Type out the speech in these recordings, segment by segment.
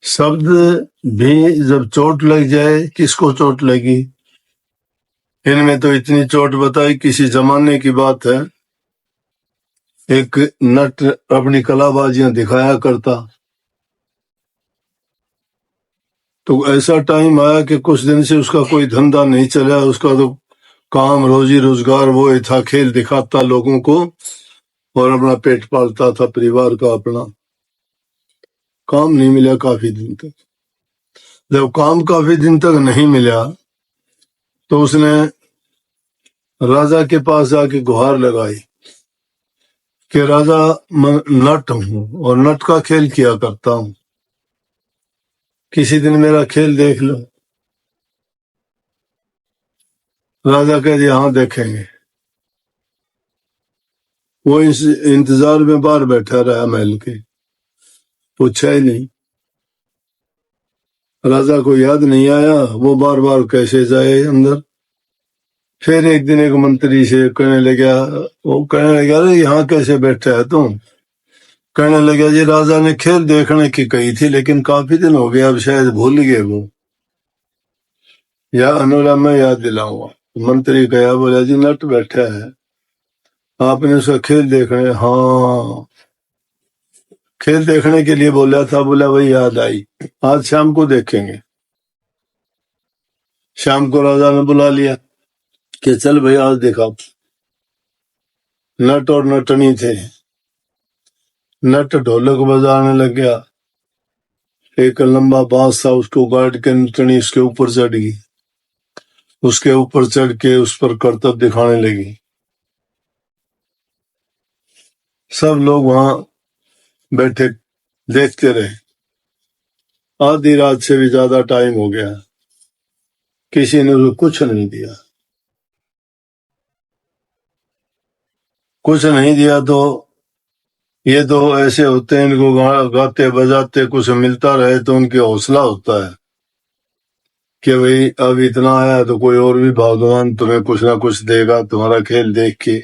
शब्द भी जब चोट लग जाए, किसको चोट लगी। इनमें तो इतनी चोट बताई, किसी जमाने की बात है, एक नट अपनी कलाबाजियां दिखाया करता, तो ऐसा टाइम आया कि कुछ दिन से उसका कोई धंधा नहीं चला। उसका तो काम रोजी रोजगार वो ही था, खेल दिखाता लोगों को और अपना पेट पालता था, परिवार का अपना। काम नहीं मिला काफी दिन तक। जब काम काफी दिन तक नहीं मिला तो उसने राजा के पास जाके गुहार लगाई कि राजा, मैं नट हूं और नट का खेल किया करता हूं, किसी दिन मेरा खेल देख लो। राजा कह दिया, हाँ देखेंगे। वो इस इंतजार में बाहर बैठा रहा महल के, पूछा ही नहीं। राजा को याद नहीं आया, वो बार बार कैसे जाए अंदर। फिर एक दिन एक मंत्री से कहने लगा, वो कहने लगा, अरे यहाँ कैसे बैठा है तुम। कहने लगा, जी राजा ने खेल देखने की कही थी, लेकिन काफी दिन हो गया, अब शायद भूल गए वो, या अनुरा मैं याद दिलाऊंगा। मंत्री गया, बोला जी नट बैठा है, आपने उसका खेल देखने। हाँ, खेल देखने के लिए बोला था। बोला वही याद आई, आज शाम को देखेंगे। शाम को राजा ने बुला लिया कि चल भाई आज दिखाओ। नट और नटनी थे। नट ढोलक बजाने लग गया, एक लंबा बांस था, उसको गाड़ के नटनी उसके ऊपर चढ़ गई। उसके ऊपर चढ़ के उस पर करतब दिखाने लगी। सब लोग वहां बैठे देखते रहे। आधी रात से भी ज्यादा टाइम हो गया, किसी ने उसको कुछ नहीं दिया। कुछ नहीं दिया तो ये तो ऐसे होते हैं, इनको गाते बजाते कुछ मिलता रहे तो उनकी हौसला होता है कि भाई अब इतना आया तो कोई और भी भगवान तुम्हें कुछ ना कुछ देगा तुम्हारा खेल देख के।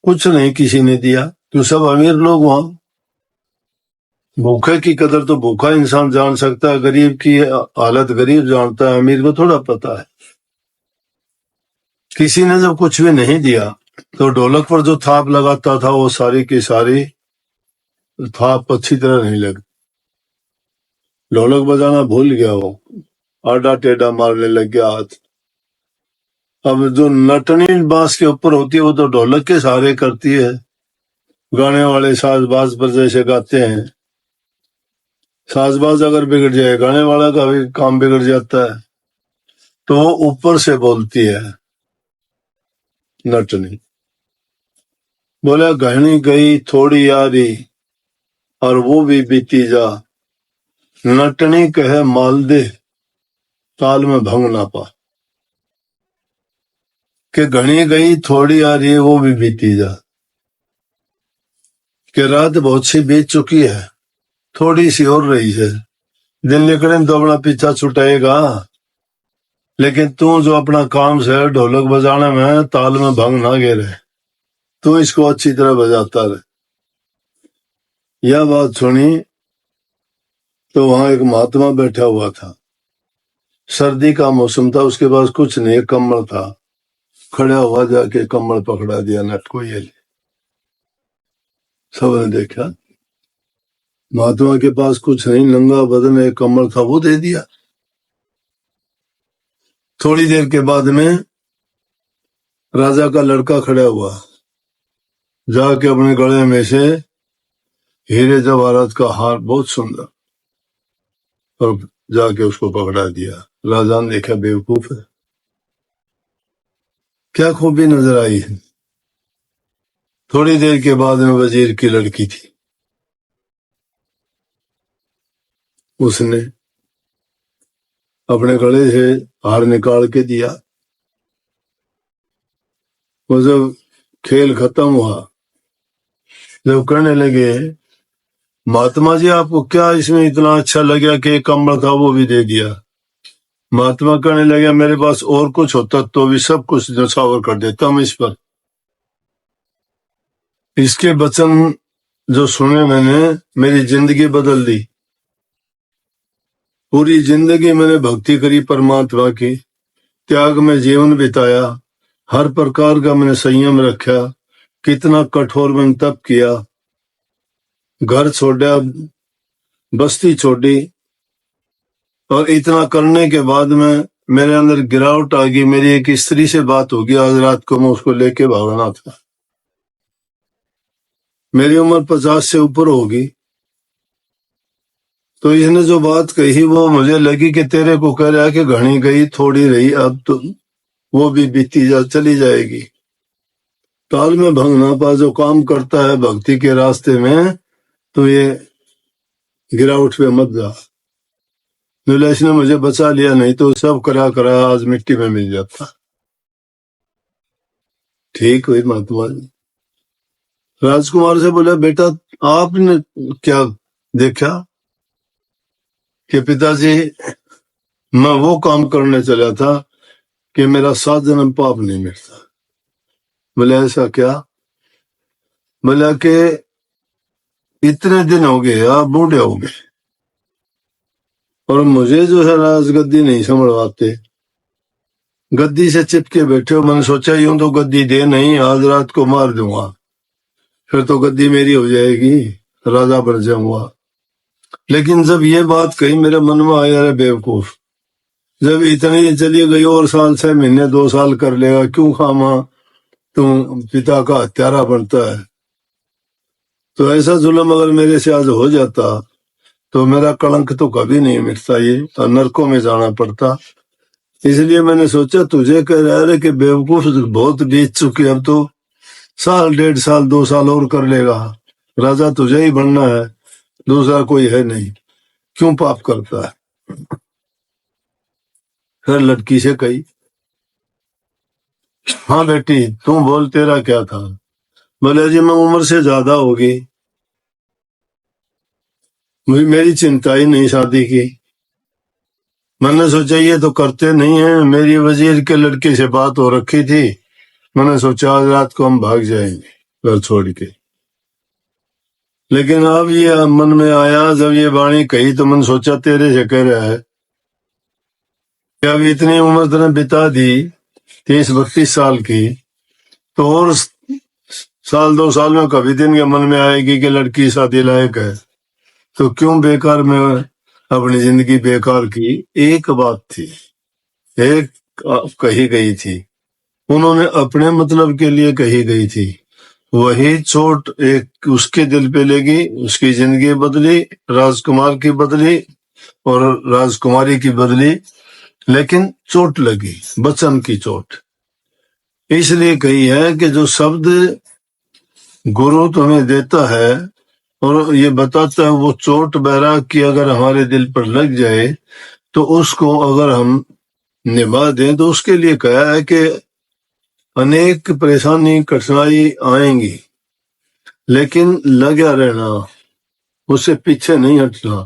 कुछ नहीं किसी ने दिया, तो सब अमीर लोग वहां। भूखे की कदर तो भूखा इंसान जान सकता है, गरीब की हालत गरीब जानता है, अमीर को थोड़ा पता है। किसी ने जब कुछ भी नहीं दिया तो ढोलक पर जो थाप लगाता था वो सारी की सारी थाप अच्छी तरह नहीं लगी। ढोलक बजाना भूल गया, वो आड़ा टेढ़ा मारने लग गया हाथ। अब जो नटनी बांस के ऊपर होती है वो तो ढोलक के सहारे करती है। गाने वाले साजबाज पर जैसे गाते हैं, साजबाज अगर बिगड़ जाए गाने वाला का भी काम बिगड़ जाता है, तो वो ऊपर से बोलती है नटनी। बोला, गहनी गई थोड़ी यारी और वो भी बीती जा, नटनी कहे माल दे ताल में भंग ना पा। कि घनी गई थोड़ी आ रही है वो भी बीती जा, कि रात बहुत सी बीत चुकी है, थोड़ी सी और रही है। दिन निकले तो अपना पीछा छुटाएगा, लेकिन तू जो अपना काम से ढोलक बजाने में ताल में भंग ना गिरे, तू इसको अच्छी तरह बजाता रहे। यह बात सुनी तो वहां एक महात्मा बैठा हुआ था। सर्दी का मौसम था, उसके पास कुछ नहीं, कम्बल था। खड़ा हुआ जाके कम्बल पकड़ा दिया नट को, ये ले। सबने देखा महात्मा के पास कुछ नहीं, नंगा बदन एक कम्बल था, वो दे दिया। थोड़ी देर के बाद में राजा का लड़का खड़ा हुआ, जाके अपने गले में से हीरे जवाहरात का हार, बहुत सुंदर, और जाके उसको पकड़ा दिया। राजा ने देखा बेवकूफ है, क्या खूबी नजर आई है। थोड़ी देर के बाद में वजीर की लड़की थी, उसने अपने गले से हार निकाल के दिया। वो जब खेल खत्म हुआ, जब कहने लगे, महात्मा जी आपको क्या इसमें इतना अच्छा लगा कि एक कम्बल था वो भी दे दिया। महात्मा कहने लगे, मेरे पास और कुछ होता तो भी सब कुछ न्यौछावर कर देता हूं इस पर। इसके वचन जो सुने मैंने, मेरी जिंदगी बदल दी। पूरी जिंदगी मैंने भक्ति करी परमात्मा की, त्याग में जीवन बिताया, हर प्रकार का मैंने संयम रखा, कितना कठोर मैंने तप किया, घर छोड़ा, बस्ती छोड़ी, और इतना करने के बाद में मेरे अंदर गिरावट आ गई। मेरी एक स्त्री से बात होगी, आज रात को मैं उसको लेके भागना था। मेरी उम्र 50 से ऊपर होगी। तो इसने जो बात कही वो मुझे लगी कि तेरे को कह रहा है कि घनी गई थोड़ी रही, अब तो वो भी बीती चली जाएगी। ताल में भंग ना पा, जो काम करता है भक्ति के रास्ते में तो ये गिरावट पे मत जा। नीलेश ने मुझे बचा लिया, नहीं तो सब करा करा आज मिट्टी में मिल जाता। ठीक हुई महात्मा जी। राजकुमार से बोला, बेटा आपने क्या देखा कि पिताजी मैं वो काम करने चला था कि मेरा 7 जन्म पाप नहीं मिटता। बोले ऐसा क्या? बोला कि इतने दिन हो गए, आप बूढ़े हो गए और मुझे जो है राजगद्दी नहीं संभलवाते, गद्दी से चिपके बैठे हो। मैंने सोचा यूं तो गद्दी दे नहीं, आज रात को मार दूंगा, फिर तो गद्दी मेरी हो जाएगी, राजा बन जाऊंगा। लेकिन जब ये बात कही मेरे मन में आया, अरे बेवकूफ, जब इतनी चली गई और साल 6 महीने 2 साल कर लेगा, क्यों खामा तुम पिता का हत्यारा बनता है। तो ऐसा जुल्म अगर मेरे से आज हो जाता तो मेरा कलंक तो कभी नहीं मिटता, ये तो नरकों में जाना पड़ता। इसलिए मैंने सोचा तुझे कह रहा है कि बेवकूफ बहुत बीत चुकी, अब तो 1 साल 1.5 साल 2 साल और कर लेगा, राजा तुझे ही बनना है, दूसरा कोई है नहीं, क्यों पाप करता है। फिर लड़की से कही, हाँ बेटी तू बोल, तेरा क्या था। बोले जी मैं उम्र से ज्यादा होगी, मेरी चिंता ही नहीं शादी की। मैंने सोचा ये तो करते नहीं है, मेरी वजीर के लड़के से बात हो रखी थी, मैंने सोचा आज रात को हम भाग जाएंगे घर छोड़ के। लेकिन अब ये मन में आया, जब ये वाणी कही तो मैंने सोचा तेरे से कह रहा है कि अब इतनी उम्र तेने बिता दी 30-32 साल की, तो और 1-2 साल में कभी दिन के मन में आएगी कि लड़की शादी लायक है, तो क्यों बेकार में अपनी जिंदगी बेकार की। एक बात थी, एक कही गई थी, उन्होंने अपने मतलब के लिए कही गई थी, वही चोट एक उसके दिल पे लगी, उसकी जिंदगी बदली, राजकुमार की बदली और राजकुमारी की बदली, लेकिन चोट लगी, वचन की चोट। इसलिए कही है कि जो शब्द गुरु तुम्हें देता है और ये बताता है, वो चोट बैराग की अगर हमारे दिल पर लग जाए तो उसको अगर हम निभा दें, तो उसके लिए कहा है कि अनेक परेशानी कठिनाई आएंगी, लेकिन लगा रहना, उससे पीछे नहीं हटना।